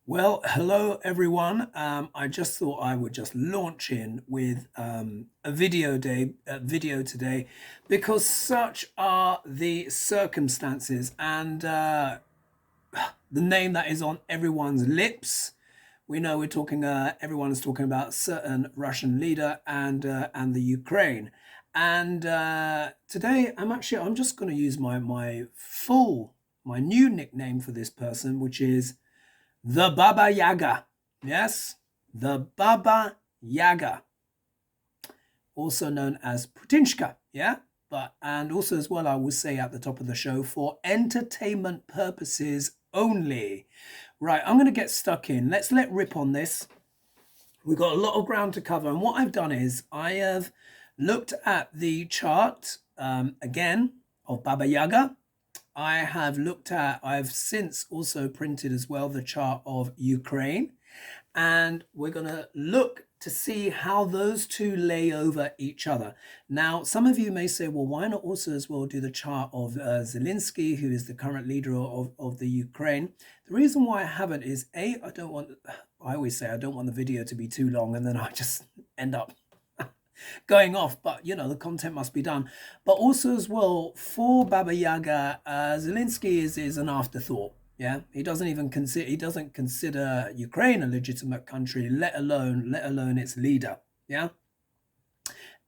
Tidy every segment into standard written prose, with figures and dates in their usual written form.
Well, hello everyone. I just thought I would just launch in with a video today, because such are the circumstances and the name that is on everyone's lips. We know we're talking. Everyone is talking about certain Russian leader and the Ukraine. And today I'm just going to use my new nickname for this person, which is the Baba Yaga. Yes, the Baba Yaga, also known as Putinshka. Yeah, and also as well, I will say at the top of the show, for entertainment purposes only. Right, I'm going to get stuck in. Let's let rip on this. We've got a lot of ground to cover, and what I've done is I have looked at the chart again of Baba Yaga. I've since also printed as well the chart of Ukraine, and we're going to look to see how those two lay over each other. Now, some of you may say, well, why not also as well do the chart of Zelensky, who is the current leader of the Ukraine? The reason why I haven't is, I always say I don't want the video to be too long, and then I just end up going off, but the content must be done. But also as well, for Baba Yaga, Zelensky is an afterthought. Yeah, he doesn't consider Ukraine a legitimate country, let alone its leader. Yeah.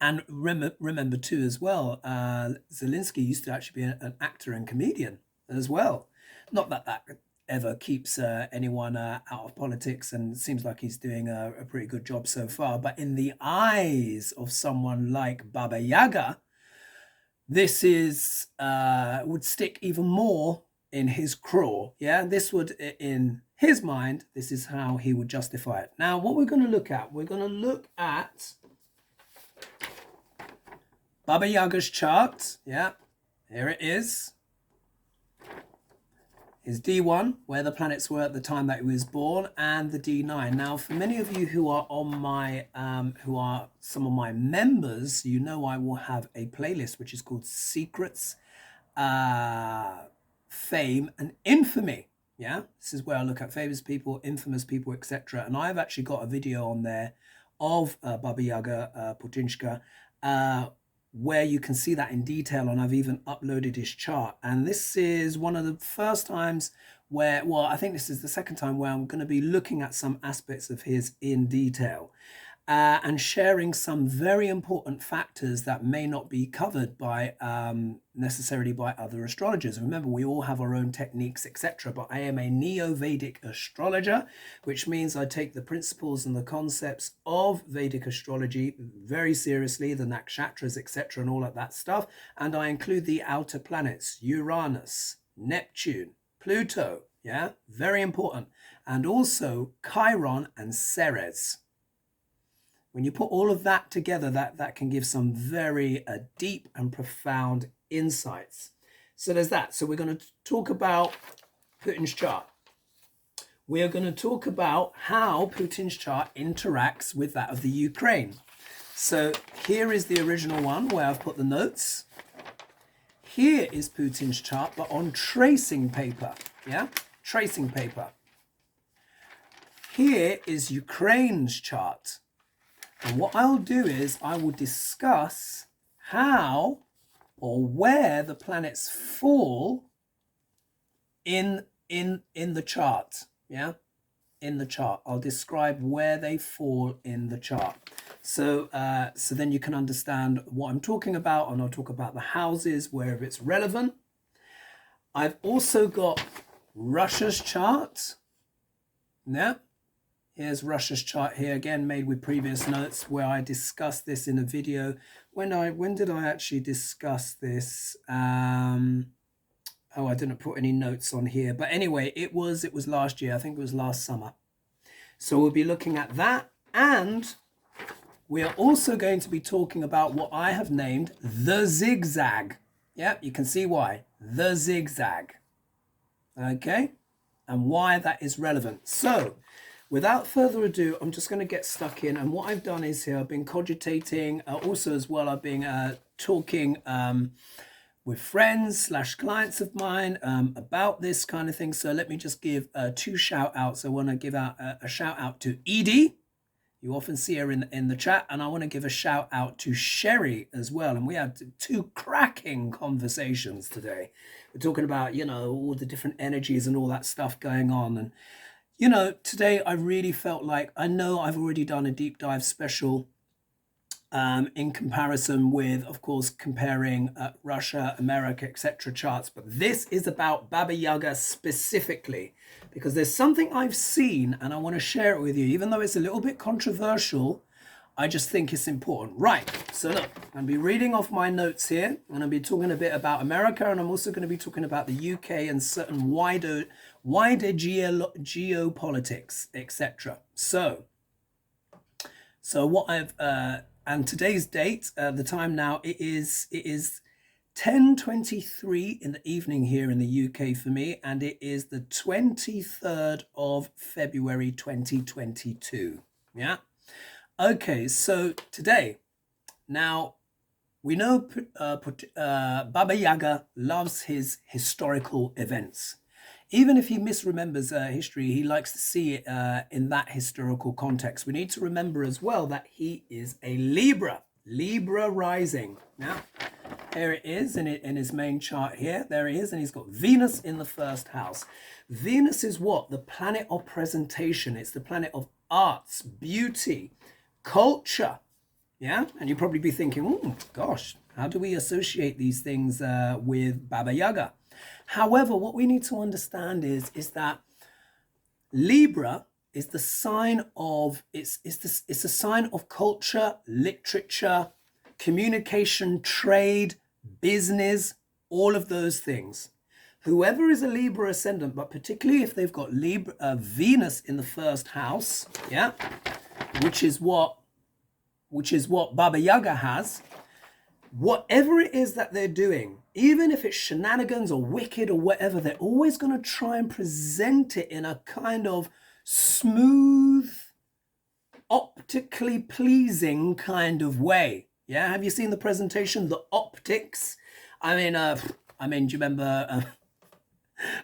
And remember too as well, Zelensky used to actually be an actor and comedian as well. Not that ever keeps anyone out of politics, and it seems like he's doing a pretty good job so far. But in the eyes of someone like Baba Yaga, this is would stick even more in his craw. Yeah, this would, in his mind, this is how he would justify it. Now, what we're going to look at, Baba Yaga's chart. Yeah, here it is. His D1, where the planets were at the time that he was born, and the D9. Now, for many of you who are on my, who are some of my members, I will have a playlist which is called Secrets, Fame, and Infamy. Yeah, this is where I look at famous people, infamous people, etc. And I've actually got a video on there of Baba Yaga, Putinshka, where you can see that in detail, and I've even uploaded his chart. And this is one of the first times where, well, I think this is the second time where I'm going to be looking at some aspects of his in detail, and sharing some very important factors that may not be covered by necessarily by other astrologers. Remember, we all have our own techniques, etc. But I am a neo-Vedic astrologer, which means I take the principles and the concepts of Vedic astrology very seriously, the nakshatras, etc., and all of that stuff. And I include the outer planets, Uranus, Neptune, Pluto, yeah, very important. And also Chiron and Ceres. When you put all of that together, that can give some very deep and profound insights. So there's that. So we're going to talk about Putin's chart. We are going to talk about how Putin's chart interacts with that of the Ukraine. So here is the original one where I've put the notes. Here is Putin's chart, but on tracing paper. Yeah, tracing paper. Here is Ukraine's chart. And what I'll do is I will discuss how or where the planets fall in the chart. Yeah, in the chart. I'll describe where they fall in the chart. So then you can understand what I'm talking about, and I'll talk about the houses wherever it's relevant. I've also got Russia's chart. Yeah. Here's Russia's chart here, again made with previous notes, where I discussed this in a video. When did I actually discuss this? I didn't put any notes on here, but anyway, it was last year. I think it was last summer. So we'll be looking at that, and we are also going to be talking about what I have named the zigzag. Yep, you can see why. The zigzag. Okay, and why that is relevant. So without further ado, I'm just going to get stuck in. And what I've done is here, I've been cogitating. Also as well, I've been talking with friends slash clients of mine about this kind of thing. So let me just give two shout outs. I want to give out a shout out to Edie. You often see her in the chat, and I want to give a shout out to Sherry as well. And we had two cracking conversations today. We're talking about, you know, all the different energies and all that stuff going on. And, you know, today I really felt like, I know I've already done a deep dive special in comparison with, of course, comparing Russia, America, etc. charts. But this is about Baba Yaga specifically, because there's something I've seen and I want to share it with you. Even though it's a little bit controversial, I just think it's important. Right, so look, I'm going to be reading off my notes here, and I'll be talking a bit about America, and I'm also going to be talking about the UK and certain wider geopolitics, etc. So what I've and today's date, the time now, it is 10:23 in the evening here in the UK for me, and it is the 23rd of February 2022. Yeah. Okay, so today, now we know Baba Yaga loves his historical events. Even if he misremembers history, he likes to see it in that historical context. We need to remember as well that he is a Libra Rising. Now, here it is in his main chart here. There it is, and he's got Venus in the first house. Venus is what? The planet of presentation. It's the planet of arts, beauty, culture. Yeah, and you'll probably be thinking, oh, gosh, how do we associate these things with Baba Yaga? However, what we need to understand is that Libra is the sign of it's a sign of culture, literature, communication, trade, business, all of those things. Whoever is a Libra ascendant, but particularly if they've got Venus in the first house, yeah, which is what Baba Yaga has. Whatever it is that they're doing, even if it's shenanigans or wicked or whatever, they're always going to try and present it in a kind of smooth, optically pleasing kind of way. Yeah, have you seen the presentation, the optics? I mean, do you remember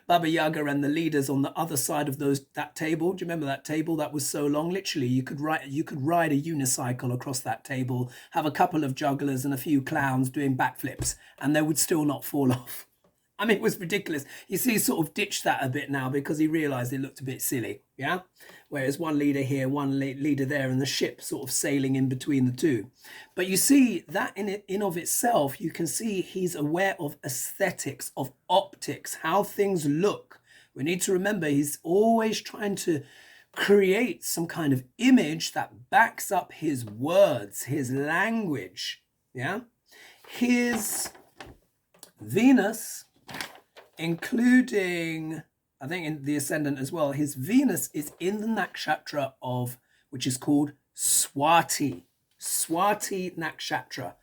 Baba Yaga and the leaders on the other side of that table? Do you remember that table that was so long? Literally, you could ride a unicycle across that table, have a couple of jugglers and a few clowns doing backflips, and they would still not fall off. I mean, it was ridiculous. You see, he sort of ditched that a bit now because he realized it looked a bit silly. Yeah. Whereas one leader here, one leader there, and the ship sort of sailing in between the two. But you see that in of itself, you can see he's aware of aesthetics, of optics, how things look. We need to remember he's always trying to create some kind of image that backs up his words, his language. Yeah. His Venus, including, I think, in the ascendant as well, his Venus is in the nakshatra of, which is called Swati nakshatra.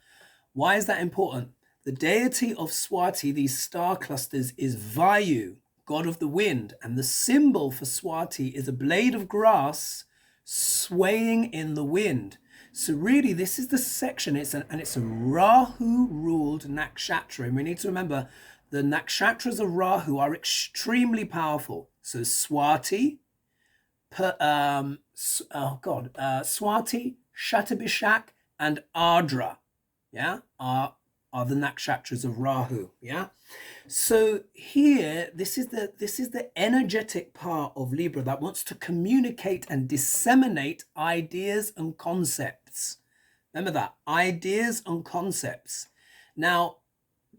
Why is that important? The deity of Swati, these star clusters, is Vayu, god of the wind, and the symbol for Swati is a blade of grass swaying in the wind. So really, this is the section. It's a Rahu-ruled nakshatra, and we need to remember the nakshatras of Rahu are extremely powerful. So Swati, Swati, Shatabhishak, and Ardra, yeah, are the nakshatras of Rahu, yeah. So here, this is the energetic part of Libra that wants to communicate and disseminate ideas and concepts. Remember that, ideas and concepts. Now,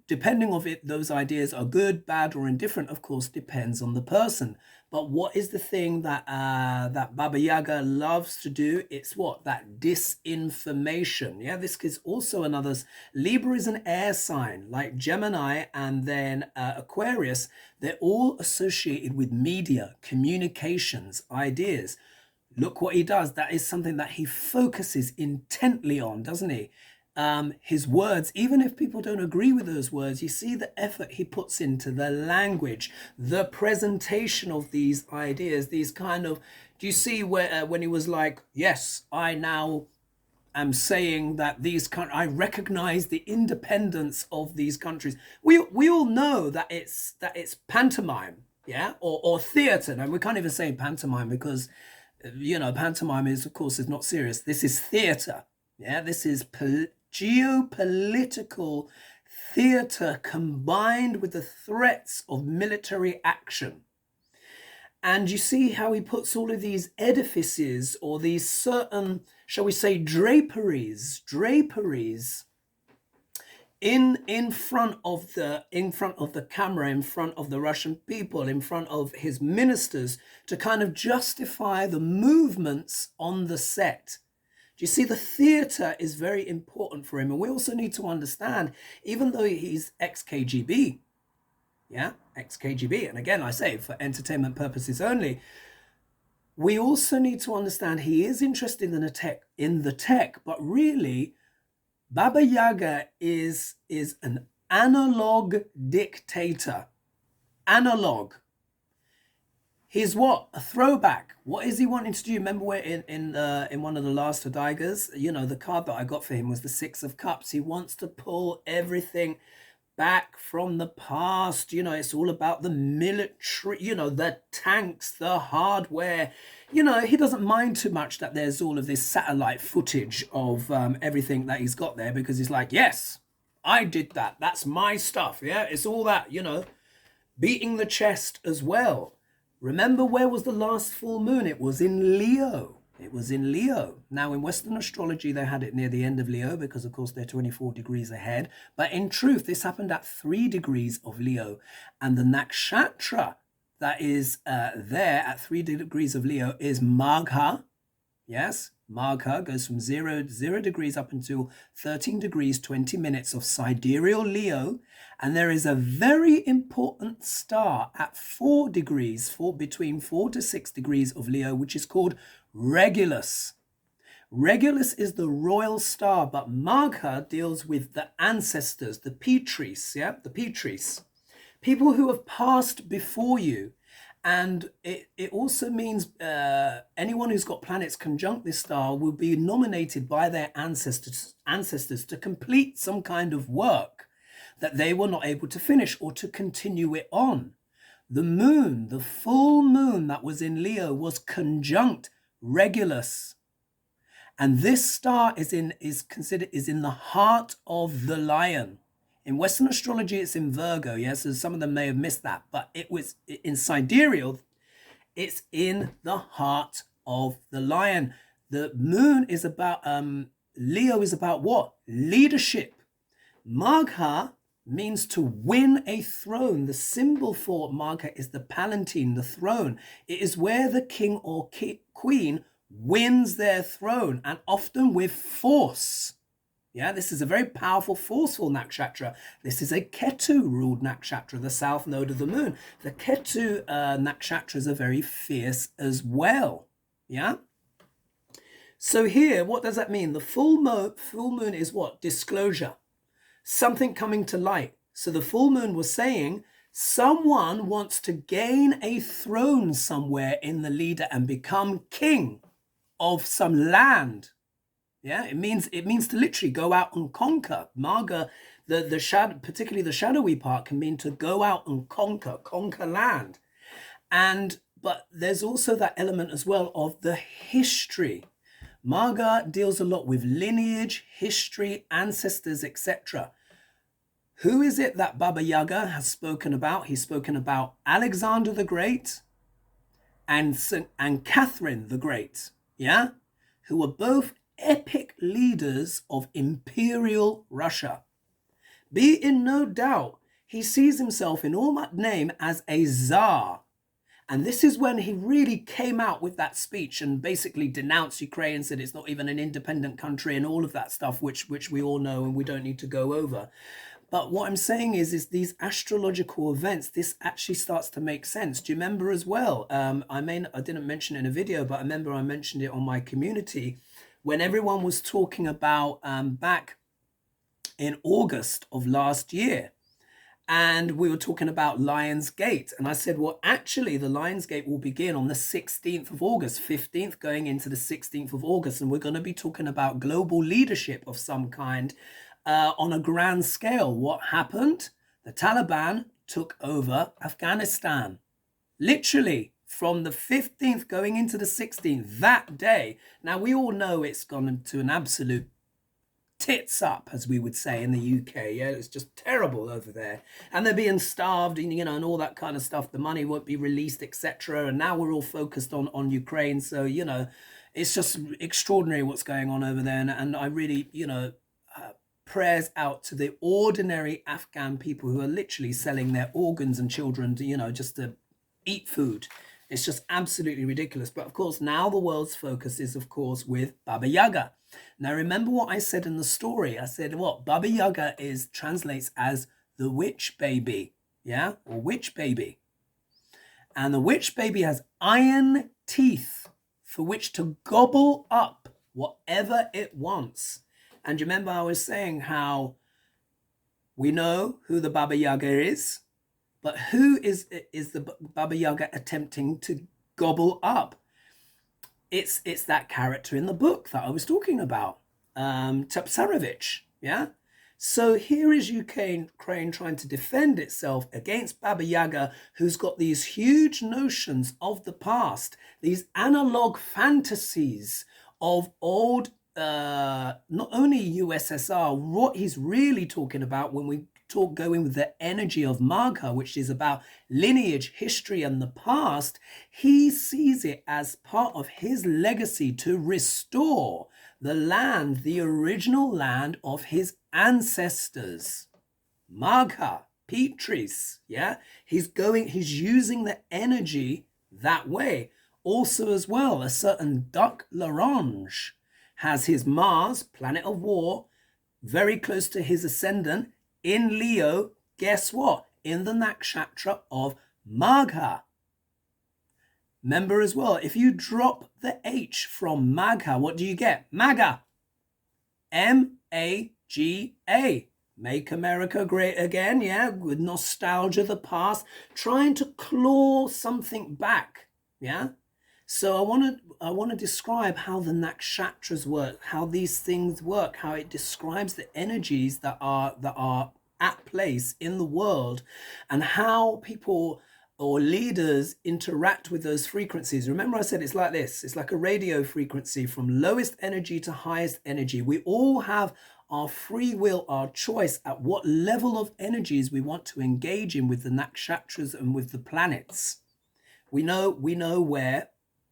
depending on if those ideas are good, bad, or indifferent, of course, depends on the person. But what is the thing that Baba Yaga loves to do? It's what? That disinformation. Yeah, this is also another. Libra is an air sign, like Gemini and then Aquarius. They're all associated with media, communications, ideas. Look what he does. That is something that he focuses intently on, doesn't he? His words, even if people don't agree with those words, you see the effort he puts into the language, the presentation of these ideas, these kind of, do you see where when he was like, yes, I now am saying that I recognize the independence of these countries. We all know that it's pantomime, yeah, or theater. Now we can't even say pantomime because, pantomime is, of course, is not serious. This is theater, yeah. This is geopolitical theater combined with the threats of military action. And you see how he puts all of these edifices or these certain, shall we say, draperies in front of the camera, in front of the Russian people, in front of his ministers, to kind of justify the movements on the set. Do you see, the theater is very important for him? And we also need to understand, even though he's ex-KGB, yeah, ex-KGB, and again, I say for entertainment purposes only, we also need to understand he is interested in the tech, but really, Baba Yaga is an analog dictator. Analog. He's what? A throwback. What is he wanting to do? Remember where in one of the last Hodigas, the card that I got for him was the Six of Cups. He wants to pull everything back from the past. It's all about the military, the tanks, the hardware. He doesn't mind too much that there's all of this satellite footage of everything that he's got there, because he's like, yes, I did that. That's my stuff. Yeah, it's all that, beating the chest as well. Remember, where was the last full moon? It was in Leo. It was in Leo. Now, in Western astrology, they had it near the end of Leo because, of course, they're 24 degrees ahead. But in truth, this happened at 3 degrees of Leo. And the nakshatra that is there at 3 degrees of Leo is Magha. Yes, Magha goes from 0 degrees up until 13 degrees, 20 minutes of sidereal Leo. And there is a very important star at 4 degrees, between 4 to 6 degrees of Leo, which is called Regulus. Regulus is the royal star, but Magha deals with the ancestors, the Petris, yeah, the Petris, people who have passed before you. And it also means anyone who's got planets conjunct this star will be nominated by their ancestors to complete some kind of work that they were not able to finish or to continue it on. The moon, the full moon that was in Leo, was conjunct Regulus. And this star is in the heart of the lion. In Western astrology, it's in Virgo, yes, so some of them may have missed that, but it was in sidereal, it's in the heart of the lion. The moon is about, Leo is about what? Leadership. Magha means to win a throne. The symbol for Magha is the palatine, the throne. It is where the king or queen wins their throne, and often with force. Yeah, this is a very powerful, forceful nakshatra. This is a Ketu-ruled nakshatra, the south node of the moon. The Ketu nakshatras are very fierce as well. Yeah. So here, what does that mean? The full moon is what? Disclosure. Something coming to light. So the full moon was saying someone wants to gain a throne somewhere in the leader and become king of some land. Yeah, it means to literally go out and conquer. Magha, the shadow, particularly the shadowy part, can mean to go out and conquer land. But there's also that element as well of the history. Magha deals a lot with lineage, history, ancestors, etc. Who is it that Baba Yaga has spoken about? He's spoken about Alexander the Great and Catherine the Great, yeah, who were both epic leaders of imperial Russia. Be in no doubt, he sees himself in all that name as a Tsar. And this is when he really came out with that speech and basically denounced Ukraine and said it's not even an independent country and all of that stuff, which we all know and we don't need to go over. But what I'm saying is these astrological events, this actually starts to make sense. Do you remember as well? I didn't mention it in a video, but I remember I mentioned it on my community when everyone was talking about back in August of last year. And we were talking about Lion's Gate. And I said, well, actually, the Lion's Gate will begin on the 16th of August, 15th going into the 16th of August. And we're going to be talking about global leadership of some kind on a grand scale. What happened? The Taliban took over Afghanistan. Literally from the 15th going into the 16th, that day. Now, we all know it's gone to an absolute tits up, as we would say in the UK. Yeah, it's just terrible over there, and they're being starved, and and all that kind of stuff. The money won't be released, etc. And now we're all focused on Ukraine. So it's just extraordinary what's going on over there. And I really prayers out to the ordinary Afghan people who are literally selling their organs and children to just to eat food. It's just absolutely ridiculous. But of course, now the world's focus is, of course, with Baba Yaga. Now, remember what I said in the story. I said, what? Baba Yaga translates as the witch baby, yeah? Or witch baby. And the witch baby has iron teeth for which to gobble up whatever it wants. And you remember I was saying how we know who the Baba Yaga is, but who is the Baba Yaga attempting to gobble up? It's that character in the book that I was talking about, Tsarevich, yeah? So here is Ukraine trying to defend itself against Baba Yaga, who's got these huge notions of the past, these analog fantasies of old, not only USSR, what he's really talking about when we going with the energy of Magha, which is about lineage, history, and the past, he sees it as part of his legacy to restore the land, the original land of his ancestors. Magha, Petris, yeah? He's using the energy that way. Also as well, a certain Duc Larange has his Mars, planet of war, very close to his ascendant, in Leo, guess what? In the nakshatra of Magha. Remember as well, if you drop the H from Magha, what do you get? MAGA. M-A-G-A. Make America great again, yeah? With nostalgia, the past, trying to claw something back, yeah? So I want to describe how the nakshatras work, how these things work, how it describes the energies that are at place in the world, and how people or leaders interact with those frequencies. Remember I said it's like this. It's like a radio frequency from lowest energy to highest energy. We all have our free will, our choice at what level of energies we want to engage in with the nakshatras and with the planets. We know where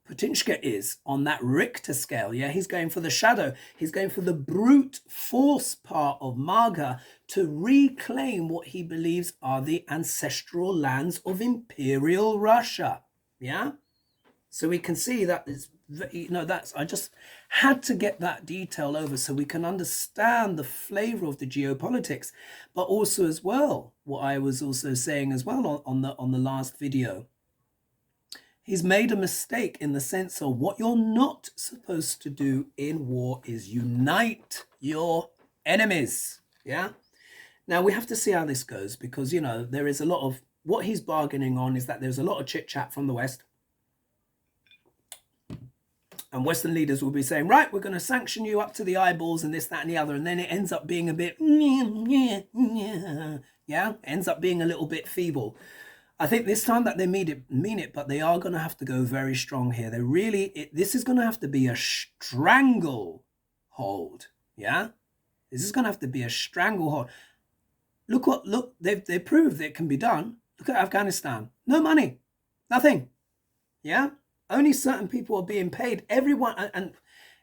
Putinshka is on that Richter scale, yeah? He's going for the shadow. He's going for the brute force part of Magha to reclaim what he believes are the ancestral lands of Imperial Russia, yeah? So we can see that I just had to get that detail over so we can understand the flavor of the geopolitics, but also as well, what I was also saying as well on the last video. He's made a mistake in the sense of what you're not supposed to do in war is unite your enemies. Yeah. Now we have to see how this goes because, there is a lot of what he's bargaining on is that there's a lot of chit chat from the West. And Western leaders will be saying, right, we're going to sanction you up to the eyeballs and this, that, and the other. And then it ends up being a bit, yeah, ends up being a little bit feeble. I think this time that they mean it, but they are going to have to go very strong here. This is going to have to be a stranglehold. Yeah, this is going to have to be a stranglehold. Look, they've proved that it can be done. Look at Afghanistan. No money, nothing. Yeah, only certain people are being paid. Everyone, and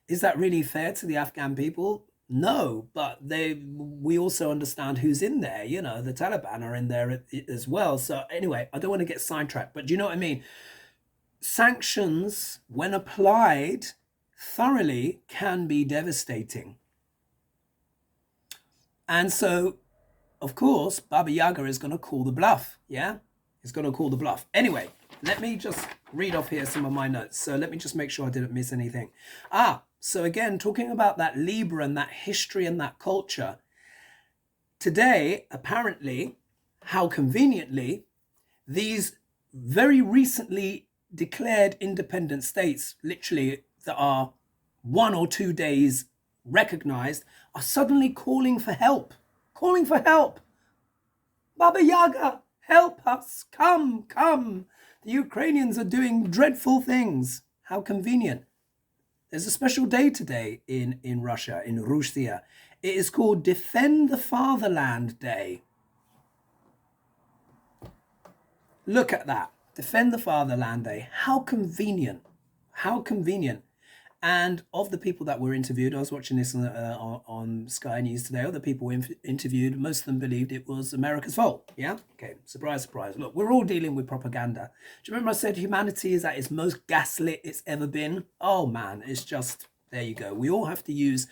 is that really fair to the Afghan people? No, but we also understand who's in there. The Taliban are in there as well. So anyway, I don't want to get sidetracked, but do you know what I mean? Sanctions, when applied thoroughly, can be devastating. And so, of course, Baba Yaga is going to call the bluff. Yeah, he's going to call the bluff. Anyway, let me just read off here some of my notes. So let me just make sure I didn't miss anything. So again, talking about that Libra and that history and that culture. Today, apparently, how conveniently these very recently declared independent states, literally that are 1 or 2 days recognized, are suddenly calling for help. Calling for help. Baba Yaga, help us. Come, come. The Ukrainians are doing dreadful things. How convenient. There's a special day today in Russia, in Russia. It is called Defend the Fatherland Day. Look at that. Defend the Fatherland Day. How convenient. How convenient. And of the people that were interviewed, I was watching this on Sky News today, other people interviewed, most of them believed it was America's fault. Yeah? Okay, surprise, surprise. Look, we're all dealing with propaganda. Do you remember I said humanity is at its most gaslit it's ever been? Oh man, it's just, there you go. We all have to use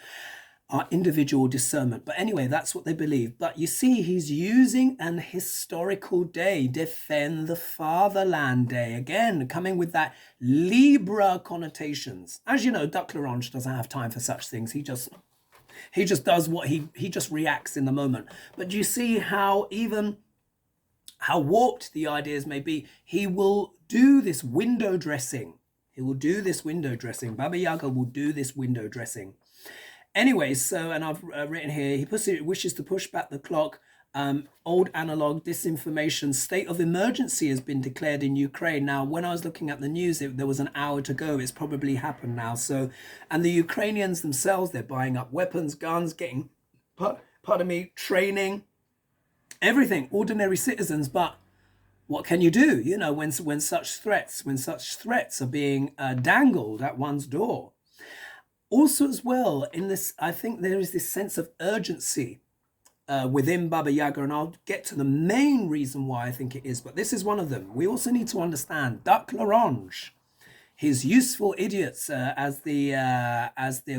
our individual discernment. But anyway, that's what they believe. But you see, he's using an historical day, Defend the Fatherland Day. Again, coming with that Libra connotations. As you know, Duck Larange doesn't have time for such things. He just does what he just reacts in the moment. But do you see how even how warped the ideas may be? He will do this window dressing. He will do this window dressing. Baba Yaga will do this window dressing. Anyway, so, and I've written here, he wishes to push back the clock. Old analog disinformation, state of emergency has been declared in Ukraine. Now, when I was looking at the news, there was an hour to go. It's probably happened now. So, and the Ukrainians themselves, they're buying up weapons, guns, getting, pardon me, training, everything, ordinary citizens. But what can you do, you know, when such threats are being dangled at one's door? Also, as well, in this, I think there is this sense of urgency within Baba Yaga, and I'll get to the main reason why I think it is, but this is one of them. We also need to understand Duck Larange, his useful idiots, as the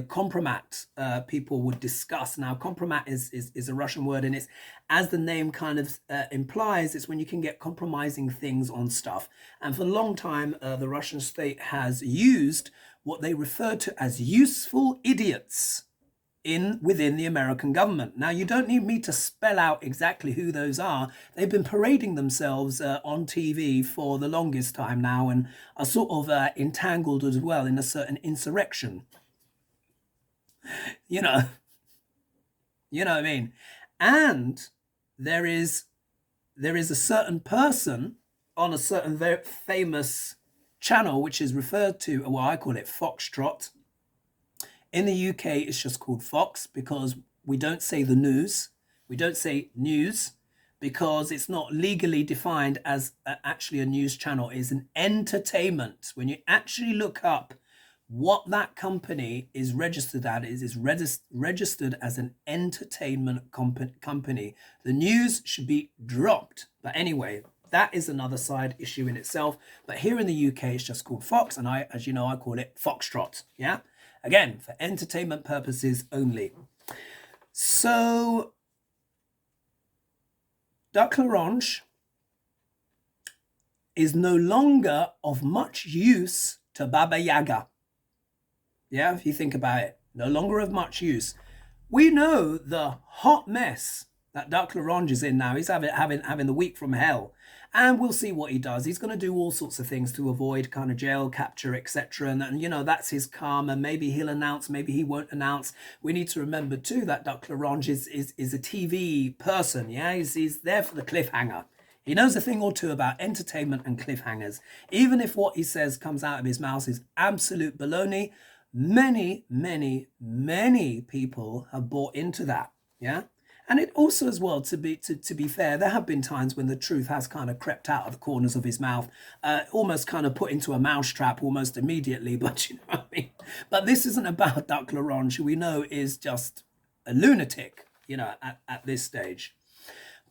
compromat people would discuss. Now, compromat is a Russian word, and it's, as the name kind of implies, it's when you can get compromising things on stuff. And for a long time, the Russian state has used what they refer to as useful idiots within the American government. Now, you don't need me to spell out exactly who those are. They've been parading themselves on TV for the longest time now, and are sort of entangled as well in a certain insurrection. You know what I mean? And there is a certain person on a certain very famous channel, which is referred to, well, I call it Foxtrot. In the UK, it's just called Fox, because we don't say the news. We don't say news because it's not legally defined as actually a news channel. It's an entertainment. When you actually look up what that company is registered at, is registered as an entertainment company. The news should be dropped. But anyway, that is another side issue in itself. But here in the UK, it's just called Fox. And I, as you know, I call it Foxtrot. Yeah. Again, for entertainment purposes only. So, Duck Larange is no longer of much use to Baba Yaga. Yeah, if you think about it, no longer of much use. We know the hot mess that Duck Larange is in now. He's having the week from hell. And we'll see what he does. He's going to do all sorts of things to avoid kind of jail capture, etc. And you know, that's his karma. Maybe he'll announce, maybe he won't announce. We need to remember too that Duck Larange is a TV person. Yeah, he's there for the cliffhanger. He knows a thing or two about entertainment and cliffhangers. Even if what he says comes out of his mouth is absolute baloney, many, many, many people have bought into that. Yeah. And it also, as well, to be fair, there have been times when the truth has kind of crept out of the corners of his mouth, almost kind of put into a mousetrap almost immediately. But you know what I mean. But this isn't about Duck Larange, who we know is just a lunatic, you know, at this stage.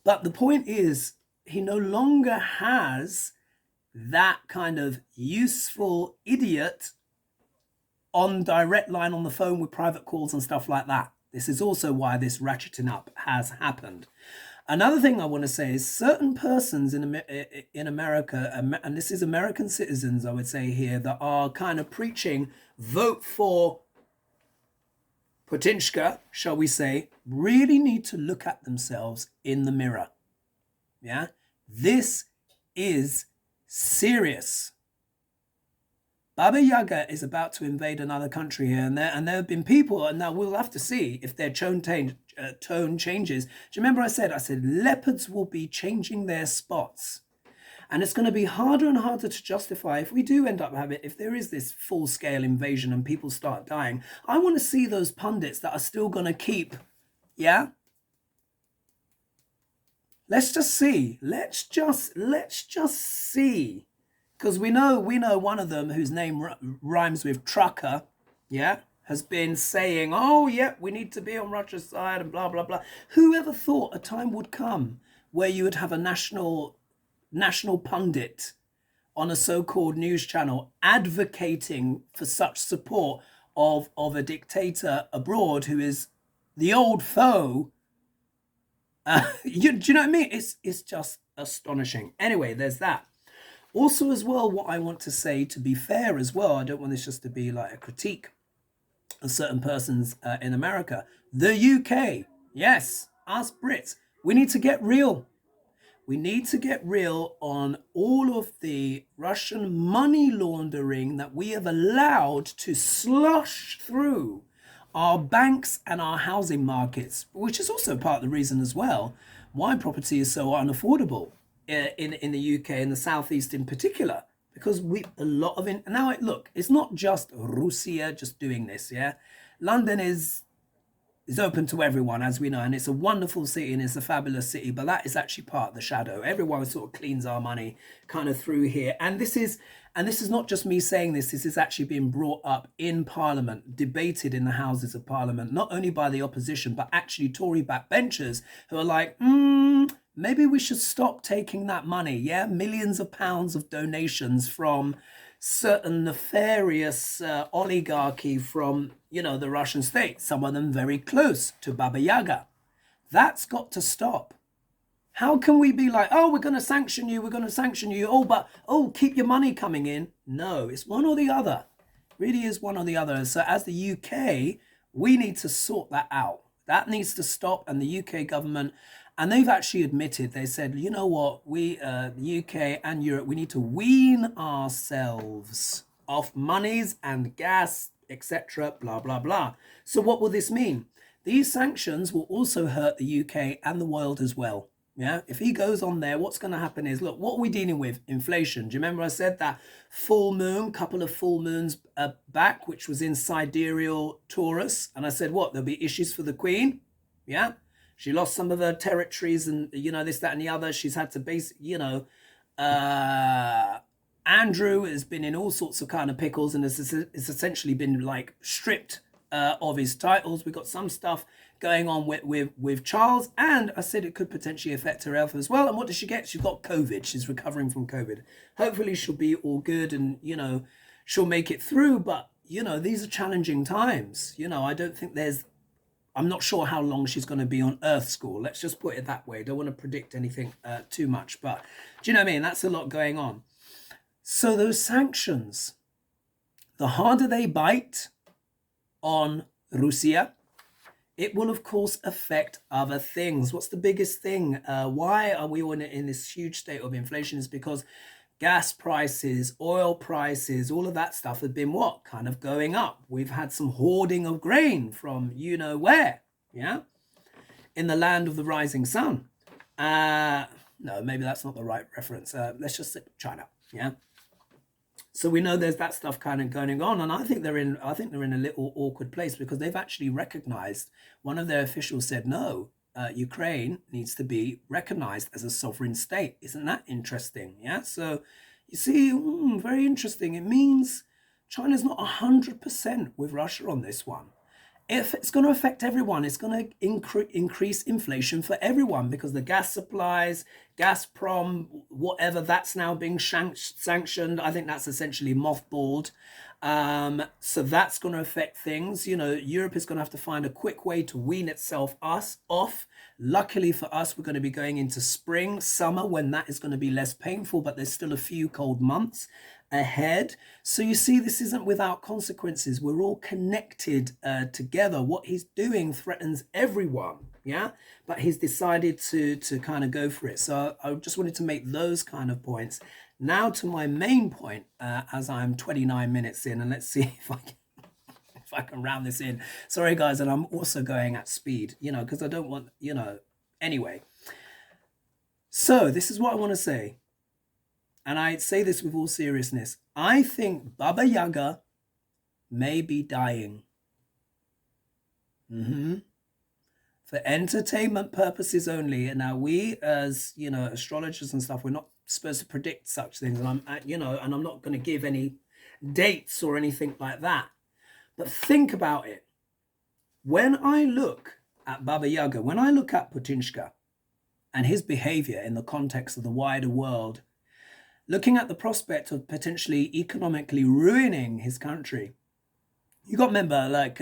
But the point is, he no longer has that kind of useful idiot on direct line on the phone with private calls and stuff like that. This is also why this ratcheting up has happened. Another thing I want to say is certain persons in America, and this is American citizens, I would say here, that are kind of preaching, vote for Putinshka, shall we say, really need to look at themselves in the mirror. Yeah, this is serious. Baba Yaga is about to invade another country here, and there have been people, and now we'll have to see if their tone changes. Do you remember I said leopards will be changing their spots, and it's going to be harder and harder to justify if we do end up having, if there is this full-scale invasion and people start dying. I want to see those pundits that are still going to keep, yeah. Let's just see. Let's just see. Because we know one of them whose name rhymes with trucker, yeah, has been saying, oh, yeah, we need to be on Russia's side and blah, blah, blah. Who ever thought a time would come where you would have a national pundit on a so-called news channel advocating for such support of a dictator abroad who is the old foe? Do you know what I mean? It's just astonishing. Anyway, there's that. Also, as well, what I want to say, to be fair as well, I don't want this just to be like a critique of certain persons in America. The UK, yes, us Brits, we need to get real. We need to get real on all of the Russian money laundering that we have allowed to slush through our banks and our housing markets, which is also part of the reason as well why property is so unaffordable in the UK and the southeast in particular, because a lot of it now. Look, it's not just Russia just doing this. Yeah, London is open to everyone, as we know, and it's a wonderful city and it's a fabulous city, but that is actually part of the shadow. Everyone sort of cleans our money kind of through here, and this is not just me saying this. This is actually being brought up in Parliament, debated in the Houses of Parliament, not only by the opposition but actually Tory backbenchers who are like, maybe we should stop taking that money. Yeah, millions of pounds of donations from certain nefarious oligarchy from, the Russian state, some of them very close to Baba Yaga. That's got to stop. How can we be like, oh, we're going to sanction you, keep your money coming in? No, it's one or the other. It really is one or the other. So as the UK, we need to sort that out. That needs to stop, and the UK government, and they've actually admitted, they said, you know what, we, the UK and Europe, we need to wean ourselves off monies and gas, etc., blah, blah, blah. So what will this mean? These sanctions will also hurt the UK and the world as well. Yeah, if he goes on there, what's going to happen is, look, what are we dealing with? Inflation. Do you remember I said that couple of full moons back, which was in sidereal Taurus? And I said, what, there'll be issues for the Queen? Yeah. She lost some of her territories and, this, that, and the other. She's had to Andrew has been in all sorts of kind of pickles and it's essentially been like stripped of his titles. We've got some stuff going on with Charles, and I said it could potentially affect her health as well. And what does she get? She's got COVID. She's recovering from COVID. Hopefully she'll be all good and, she'll make it through. But, these are challenging times. I don't think I'm not sure how long she's going to be on Earth School. Let's just put it that way. Don't want to predict anything too much. But do you know what I mean? That's a lot going on. So those sanctions, the harder they bite on Russia, it will, of course, affect other things. What's the biggest thing? Why are we in this huge state of inflation? Is because gas prices, oil prices, all of that stuff has been what? Kind of going up. We've had some hoarding of grain from where, yeah? In the land of the rising sun. No, maybe that's not the right reference. Let's just say China, yeah? So we know there's that stuff kind of going on, and I think they're in a little awkward place because they've actually recognized. One of their officials said, no, Ukraine needs to be recognized as a sovereign state. Isn't that interesting? Yeah. So you see, very interesting. It means China's not 100% with Russia on this one. If it's going to affect everyone, it's going to increase inflation for everyone because the gas supplies, Gazprom, whatever, that's now being sanctioned. I think that's essentially mothballed. So that's going to affect things. Europe is going to have to find a quick way to wean itself off. Luckily for us, we're going to be going into spring, summer, when that is going to be less painful, but there's still a few cold months ahead. So you see, this isn't without consequences. We're all connected together. What he's doing threatens everyone. Yeah, but he's decided to kind of go for it. So I just wanted to make those kind of points. Now to my main point, as I'm 29 minutes in, and let's see if I can round this in. Sorry, guys, and I'm also going at speed, because I don't want, anyway. So this is what I want to say. And I say this with all seriousness. I think Baba Yaga may be dying. For entertainment purposes only. And now we, as astrologers and stuff, we're not supposed to predict such things. And I'm not going to give any dates or anything like that. But think about it. When I look at Baba Yaga, when I look at Putinshka and his behavior in the context of the wider world, looking at the prospect of potentially economically ruining his country, you got to remember, like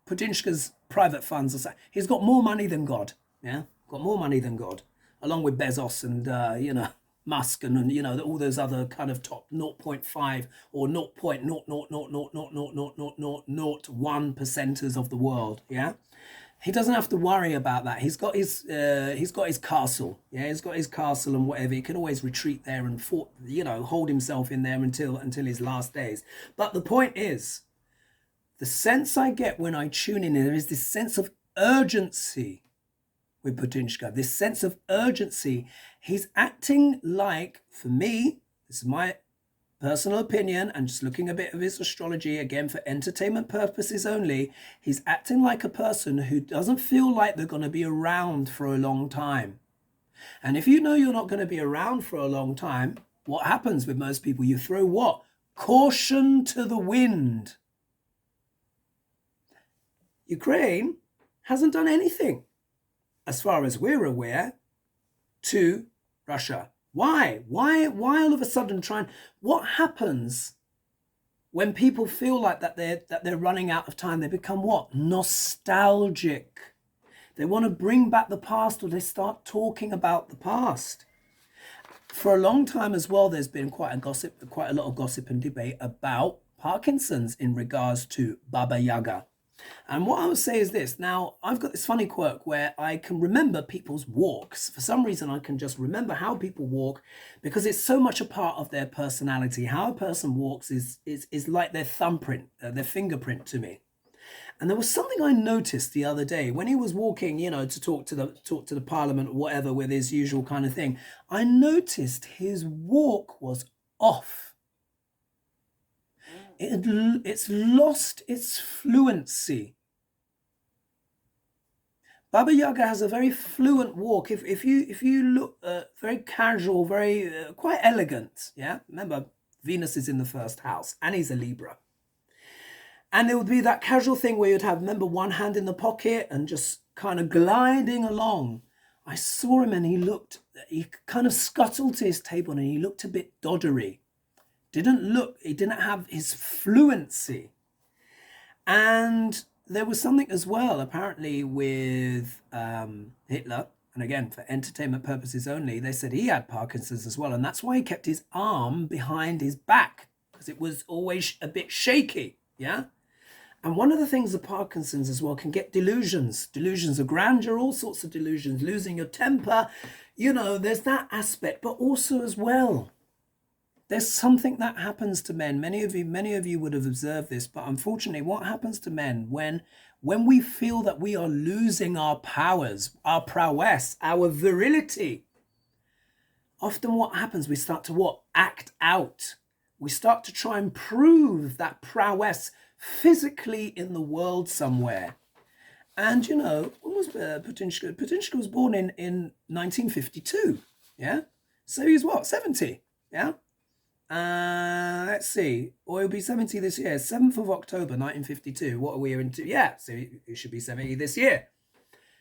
Putinshka's private funds, he's got more money than God. Yeah, got more money than God, along with Bezos and Musk and all those other kind of top 0.5 or 0.000000001 percenters of the world. Yeah, he doesn't have to worry about that. He's got his castle. Yeah, he's got his castle and whatever. He can always retreat there and hold himself in there until his last days. But the point is, the sense I get when I tune in, there is this sense of urgency with Putinshka, this sense of urgency. He's acting like, for me, this is my personal opinion, and just looking a bit of his astrology, again, for entertainment purposes only, he's acting like a person who doesn't feel like they're going to be around for a long time. And if you know you're not going to be around for a long time, what happens with most people? You throw what? Caution to the wind. Ukraine hasn't done anything, as far as we're aware, to Russia. Why? Why all of a sudden what happens when people feel like that they're running out of time? They become what? Nostalgic. They want to bring back the past, or they start talking about the past. For a long time as well, there's been quite a lot of gossip and debate about Parkinson's in regards to Baba Yaga. And what I would say is this. Now, I've got this funny quirk where I can remember people's walks. For some reason, I can just remember how people walk, because it's so much a part of their personality. How a person walks is like their thumbprint, their fingerprint to me. And there was something I noticed the other day when he was walking, to talk to the parliament or whatever with his usual kind of thing. I noticed his walk was off. It's lost its fluency. Baba Yaga has a very fluent walk. If you look very casual, very quite elegant. Yeah, remember Venus is in the first house, and he's a Libra. And there would be that casual thing where you'd have, remember, one hand in the pocket and just kind of gliding along. I saw him and he kind of scuttled to his table and he looked a bit doddery. He didn't have his fluency. And there was something as well, apparently, with Hitler. And again, for entertainment purposes only, they said he had Parkinson's as well. And that's why he kept his arm behind his back, because it was always a bit shaky. Yeah. And one of the things of Parkinson's as well can get delusions of grandeur, all sorts of delusions, losing your temper. There's that aspect, but also as well, there's something that happens to men. Many of you would have observed this, but unfortunately, what happens to men when we feel that we are losing our powers, our prowess, our virility? Often what happens, we start to act out. We start to try and prove that prowess physically in the world somewhere. And when was Putinshka? Putinshka was born in 1952. Yeah, so he's 70. Yeah. Let's see. Or he'll be 70 this year. 7th of October, 1952. What are we into? Yeah, so he should be 70 this year.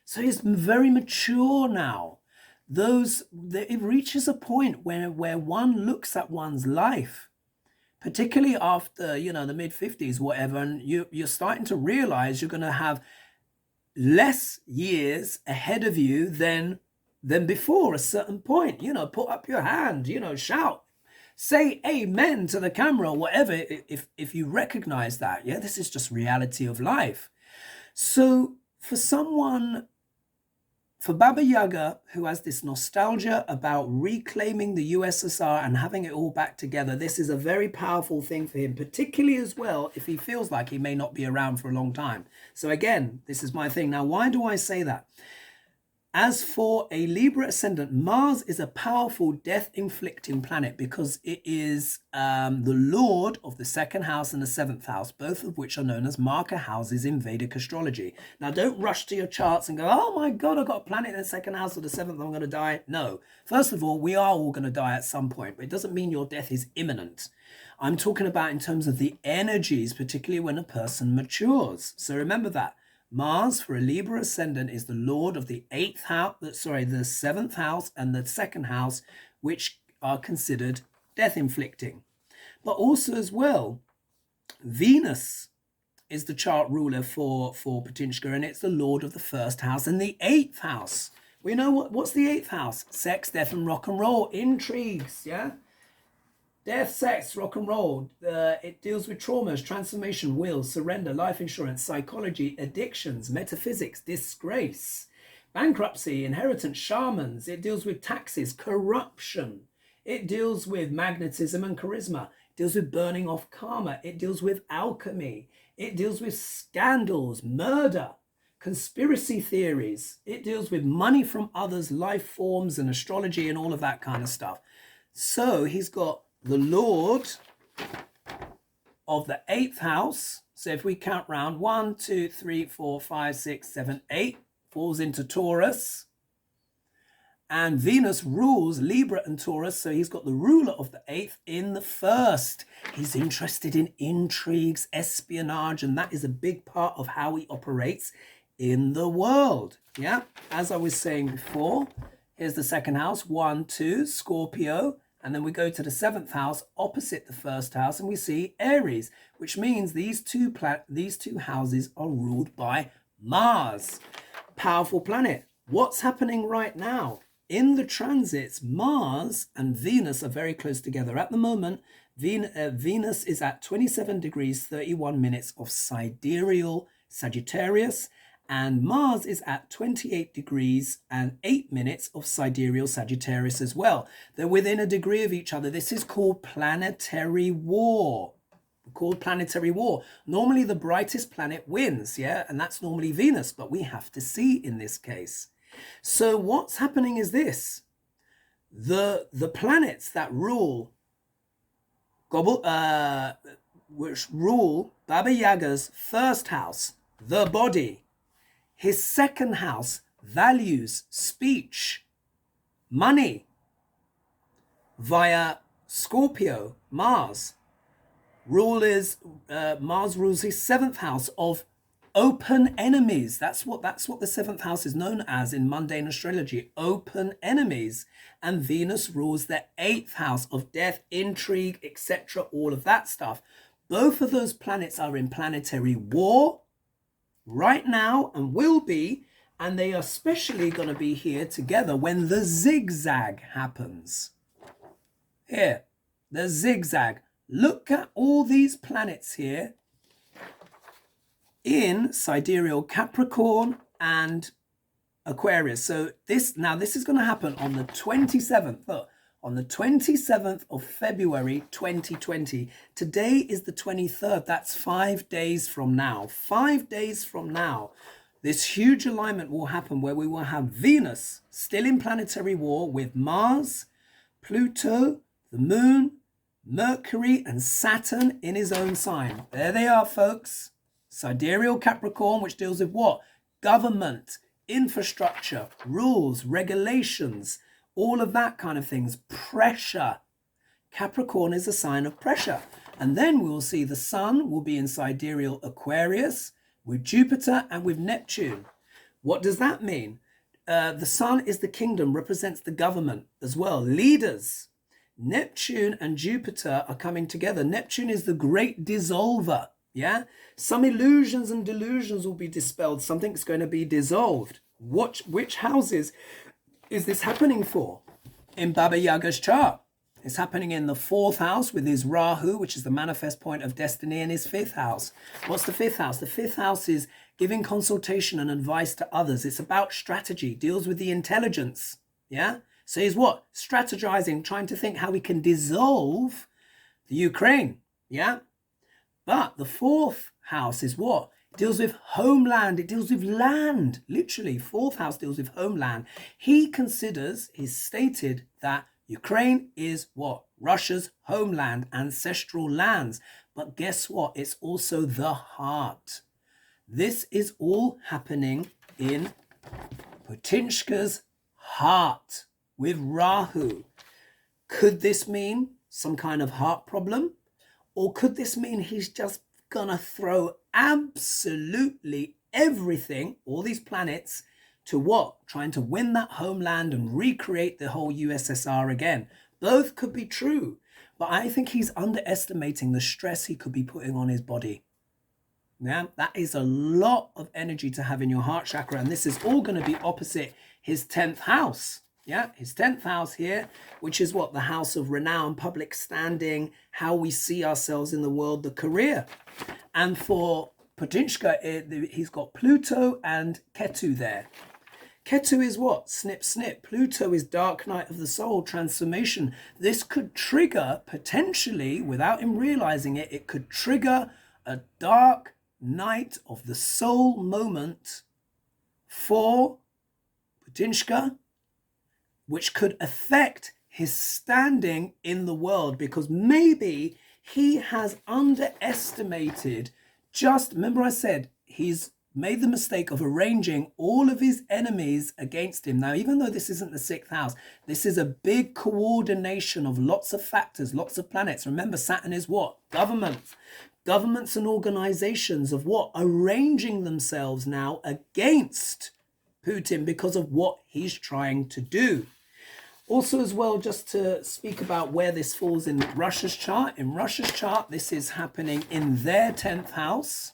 So he's very mature now. It reaches a point where one looks at one's life, particularly after, the mid-50s, whatever, and you're starting to realize you're going to have less years ahead of you than before a certain point. Put up your hand, shout. Say amen to the camera or whatever, if you recognize that. Yeah, this is just reality of life. So for someone, for Baba Yaga, who has this nostalgia about reclaiming the USSR and having it all back together, this is a very powerful thing for him, particularly as well if he feels like he may not be around for a long time. So again, this is my thing. Now, why do I say that? As for a Libra ascendant, Mars is a powerful death-inflicting planet because it is the lord of the second house and the seventh house, both of which are known as marker houses in Vedic astrology. Now, don't rush to your charts and go, oh my God, I've got a planet in the second house or the seventh, I'm going to die. No. First of all, we are all going to die at some point, but it doesn't mean your death is imminent. I'm talking about in terms of the energies, particularly when a person matures. So remember that. Mars for a Libra ascendant is the lord of the the seventh house and the second house, which are considered death inflicting. But also as well, Venus is the chart ruler for Putinshka, and it's the lord of the first house and the eighth house. We know what's the eighth house? Sex, death, and rock and roll, intrigues, yeah? Death, sex, rock and roll. It deals with traumas, transformation, will, surrender, life insurance, psychology, addictions, metaphysics, disgrace, bankruptcy, inheritance, shamans. It deals with taxes, corruption. It deals with magnetism and charisma. It deals with burning off karma. It deals with alchemy. It deals with scandals, murder, conspiracy theories. It deals with money from others, life forms, and astrology, and all of that kind of stuff. So he's got the lord of the eighth house. So if we count round 1, 2, 3, 4, 5, 6, 7, 8 falls into Taurus. And Venus rules Libra and Taurus. So he's got the ruler of the eighth in the first. He's interested in intrigues, espionage, and that is a big part of how he operates in the world. Yeah, as I was saying before, here's the second house, 1, 2, Scorpio. And then we go to the seventh house opposite the first house and we see Aries, which means these two houses are ruled by Mars. Powerful planet. What's happening right now? In the transits, Mars and Venus are very close together. At the moment, Venus is at 27 degrees, 31 minutes of sidereal Sagittarius, and Mars is at 28 degrees and 8 minutes of sidereal Sagittarius as well. They're within a degree of each other. This is called planetary war. Normally the brightest planet wins, yeah? And that's normally Venus, but we have to see in this case. So what's happening is this. The planets that rule which rule Baba Yaga's first house, the body, his second house, values, speech, money, via Scorpio, Mars. Mars rules his seventh house of open enemies. That's what the seventh house is known as in mundane astrology, open enemies. And Venus rules the eighth house of death, intrigue, etc., all of that stuff. Both of those planets are in planetary war right now and will be, and they are especially going to be here together when the zigzag happens. Here, the zigzag. Look at all these planets here in sidereal Capricorn and Aquarius. So this is going to happen on the 27th. Look, on the 27th of February 2020. Today is the 23rd. That's 5 days from now. 5 days from now, this huge alignment will happen where we will have Venus still in planetary war with Mars, Pluto, the Moon, Mercury, and Saturn in his own sign. There they are, folks. Sidereal Capricorn, which deals with what? Government, infrastructure, rules, regulations, all of that kind of things. Pressure. Capricorn is a sign of pressure. And then we'll see the Sun will be in sidereal Aquarius with Jupiter and with Neptune. What does that mean? The Sun is the kingdom, represents the government as well, leaders. Neptune and Jupiter are coming together. Neptune is the great dissolver. Yeah, some illusions and delusions will be dispelled. Something's going to be dissolved. Which houses is this happening for? In Baba Yaga's chart, it's happening in the fourth house with his Rahu, which is the manifest point of destiny, in his fifth house. What's the fifth house? The fifth house is giving consultation and advice to others. It's about strategy, deals with the intelligence. Yeah. So he's what? Strategizing, trying to think how we can dissolve the Ukraine. Yeah. But the fourth house is what? It deals with homeland. It deals with land. Literally, fourth house deals with homeland. He considers, he's stated that Ukraine is what? Russia's homeland, ancestral lands. But guess what? It's also the heart. This is all happening in Putinshka's heart with Rahu. Could this mean some kind of heart problem? Or could this mean he's just gonna throw absolutely everything, all these planets, to what? Trying to win that homeland and recreate the whole USSR again. Both could be true, but I think he's underestimating the stress he could be putting on his body. Yeah, that is a lot of energy to have in your heart chakra, and this is all going to be opposite his 10th house. Yeah, his 10th house here, which is what? The house of renown, public standing, how we see ourselves in the world, the career. And for Putinshka, he's got Pluto and Ketu there. Ketu is what? Snip, snip. Pluto is dark night of the soul, transformation. This could trigger, potentially, without him realizing it, it could trigger a dark night of the soul moment for Putinshka, which could affect his standing in the world, because maybe he has underestimated remember I said he's made the mistake of arranging all of his enemies against him. Now, even though this isn't the 6th house, this is a big coordination of lots of factors, lots of planets. Remember, Saturn is what? Governments. Governments and organizations of what? Arranging themselves now against Putin because of what he's trying to do. Also as well, just to speak about where this falls in Russia's chart. In Russia's chart, this is happening in their 10th house.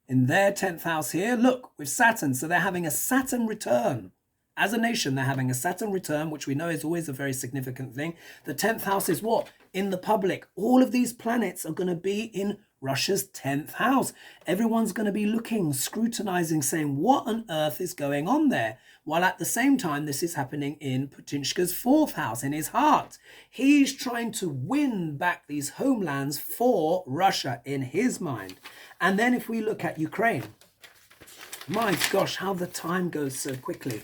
In their 10th house here, look, with Saturn. So they're having a Saturn return. As a nation, they're having a Saturn return, which we know is always a very significant thing. The 10th house is what? In the public. All of these planets are going to be in Russia's 10th house. Everyone's going to be looking, scrutinizing, saying, what on earth is going on there? While at the same time, this is happening in Putinshka's 4th house, in his heart. He's trying to win back these homelands for Russia in his mind. And then if we look at Ukraine, my gosh, how the time goes so quickly.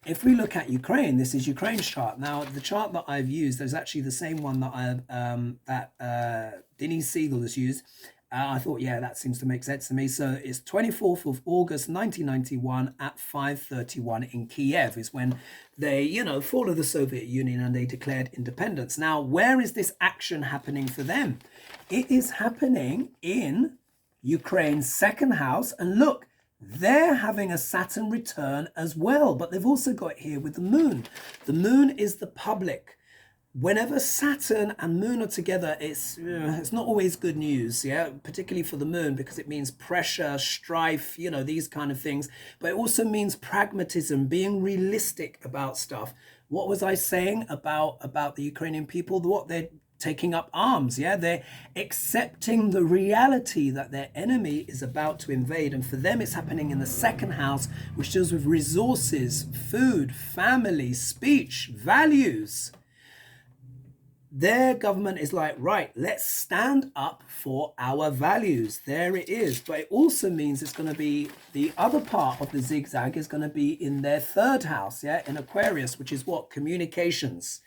If we look at Ukraine, this is Ukraine's chart. Now, the chart that I've used, there's actually the same one that Denise Siegel has used. I thought, yeah, that seems to make sense to me. So it's 24th of August, 1991 at 5:31 in Kiev is when they, fall of the Soviet Union and they declared independence. Now, where is this action happening for them? It is happening in Ukraine's 2nd house. And look, they're having a Saturn return as well, but they've also got it here with the moon. The moon is the public. Whenever Saturn and moon are together, it's not always good news, yeah, particularly for the moon, because it means pressure, strife, these kind of things. But it also means pragmatism, being realistic about stuff. What was I saying about the Ukrainian people? What they're taking up arms, yeah? They're accepting the reality that their enemy is about to invade. And for them, it's happening in the 2nd house, which deals with resources, food, family, speech, values. Their government is like, right, let's stand up for our values. There it is. But it also means it's going to be the other part of the zigzag is going to be in their 3rd house, yeah, in Aquarius, which is what? Communications.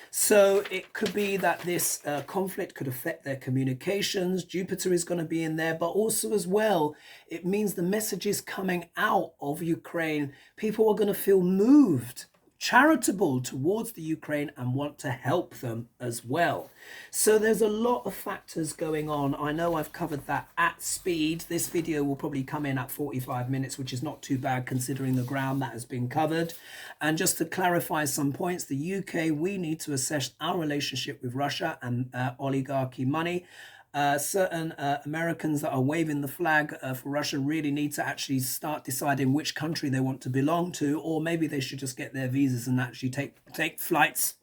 So it could be that this conflict could affect their communications. Jupiter is going to be in there, but also as well, it means the messages coming out of Ukraine, people are going to feel moved, charitable towards the Ukraine and want to help them as well. So there's a lot of factors going on. I know I've covered that at speed. This video will probably come in at 45 minutes, which is not too bad considering the ground that has been covered. And just to clarify some points, the UK, we need to assess our relationship with Russia and oligarchy money. Certain Americans that are waving the flag for Russia really need to actually start deciding which country they want to belong to, or maybe they should just get their visas and actually take flights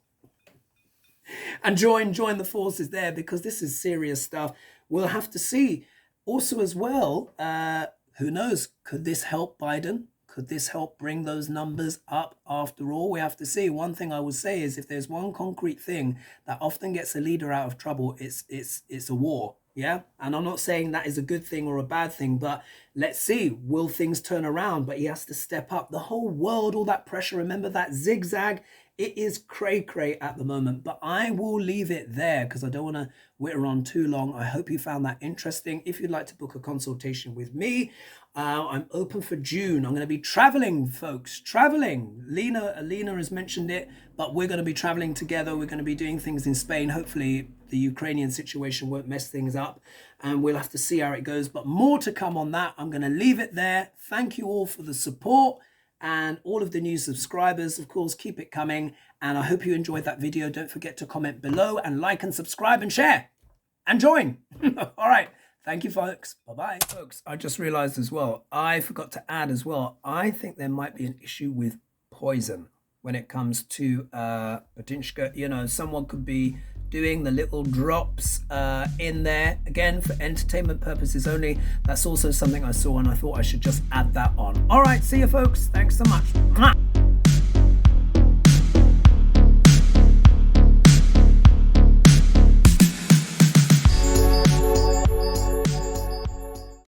and join the forces there, because this is serious stuff. We'll have to see also as well who knows? Could this help Biden? Could this help bring those numbers up? After all, we have to see. One thing I would say is, if there's one concrete thing that often gets a leader out of trouble, it's a war. Yeah. And I'm not saying that is a good thing or a bad thing, but let's see, will things turn around? But he has to step up. The whole world, all that pressure, remember that zigzag? It is cray at the moment, but I will leave it there because I don't want to witter on too long. I hope you found that interesting. If you'd like to book a consultation with me, I'm open for June. I'm going to be traveling, folks, traveling. Lena has mentioned it, but we're going to be traveling together. We're going to be doing things in Spain. Hopefully the Ukrainian situation won't mess things up, and we'll have to see how it goes, but more to come on that. I'm going to leave it there. Thank you all for the support. And all of the new subscribers, of course, keep it coming. And I hope you enjoyed that video. Don't forget to comment below and like and subscribe and share and join. All right. Thank you, folks. Bye-bye. Folks, I just realized as well, I forgot to add as well, I think there might be an issue with poison when it comes to Putinshka. You know, someone could be doing the little drops in there, again, for entertainment purposes only. That's also something I saw, and I thought I should just add that on. All right, see you, folks. Thanks so much.